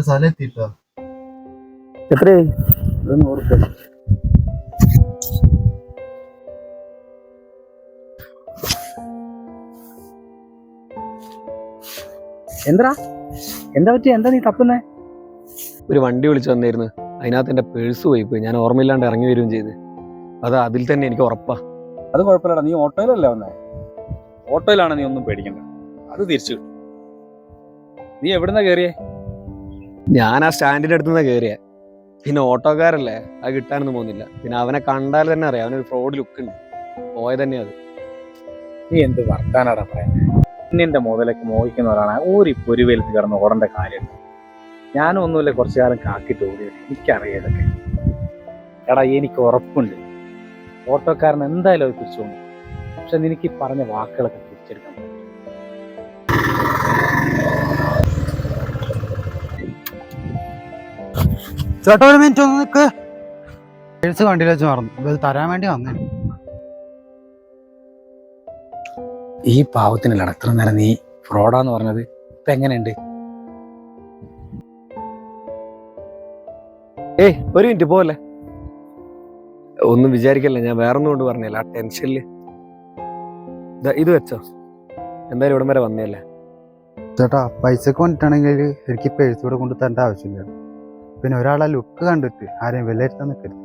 സ്ഥലം എത്തിട്ടോ. എത്രയായി? 100 രൂപ. എന്താ പറ്റിയ? എന്താ നീ തപ്പുന്നേ? ഒരു വണ്ടി വിളിച്ചു വന്നിരുന്നു. അതിനകത്ത് എൻ്റെ പേഴ്സ് പോയി. ഞാൻ ഓർമ്മയില്ലാണ്ട് ഇറങ്ങി വരികയും ചെയ്ത്. അത് അതിൽ തന്നെ എനിക്ക് ഉറപ്പാ. അത് കുഴപ്പമില്ലടാ, നീ ഓട്ടോയിലല്ലേ വന്നേ? ഓട്ടോയിലാണ്, നീ ഒന്നും പേടിക്കണ്ട, അത് തിരിച്ചു കിട്ടും. നീ എവിടുന്നാ കയറിയേ? ഞാൻ ആ സ്റ്റാൻഡിൻ്റെ അടുത്തുനിന്ന് കയറിയ. പിന്നെ ഓട്ടോക്കാരല്ലേ, അത് കിട്ടാനൊന്നും പോകുന്നില്ല. പിന്നെ അവനെ കണ്ടാൽ തന്നെ അറിയാം, അവനൊരു ഫ്രോഡ് ലുക്ക് ഉണ്ട്. പോയത് തന്നെയാ അത്. നീ എന്ത് വർത്താനാടാ പറയുന്നത്? നിന്റെ മുതലൊക്കെ മോഹിക്കുന്നവരാണ് ഒരു പൊരുവേലത്ത് കിടന്ന് ഓടേണ്ട കാര്യം. ഞാനും ഒന്നുമില്ല, കുറച്ചു കാലം കാക്കിട്ട് ഓടിയത്. എനിക്കറിയാം ഇതൊക്കെ. എടാ, എനിക്ക് ഉറപ്പുണ്ട് ഓട്ടോക്കാരൻ എന്തായാലും അത് തിരിച്ചുകൊണ്ട്. പക്ഷെ നിനക്ക് ഈ പറഞ്ഞ വാക്കുകളൊക്കെ തിരിച്ചെടുക്കാൻ പറ്റും. ചേട്ടാ, ഒരു മിനിറ്റ് ഒന്ന് നിൽക്ക്. പേഴ്സ് വണ്ടിയിൽ വെച്ച് മറന്നു. ഇത് തരാൻ വേണ്ടി വന്നേ. ഈ പാവത്തിനല്ല എത്ര നേരം നീ ഫ്രോഡാന്ന് പറഞ്ഞത്. ഇപ്പൊ എങ്ങനെയുണ്ട്? ഒരു മിനിറ്റ് പോവല്ലേ. ഒന്നും വിചാരിക്കല്ലേ, ഞാൻ വേറൊന്നും കൊണ്ട് പറഞ്ഞില്ല. ആ ടെൻഷനില് ഇത് വെച്ചോ. എന്തായാലും ഇവിടം വരെ വന്നല്ലേ. ചേട്ടാ, പൈസക്ക് വേണ്ടിട്ടാണെങ്കിൽ എനിക്ക് പേഴ്സ് ഇവിടെ കൊണ്ട് തരേണ്ട ആവശ്യമില്ല. പിന്നെ ഒരാളെ ലുക്ക് കണ്ടിട്ട് ആരെയും വിലയിരുത്താൻ നിൽക്കരുത്.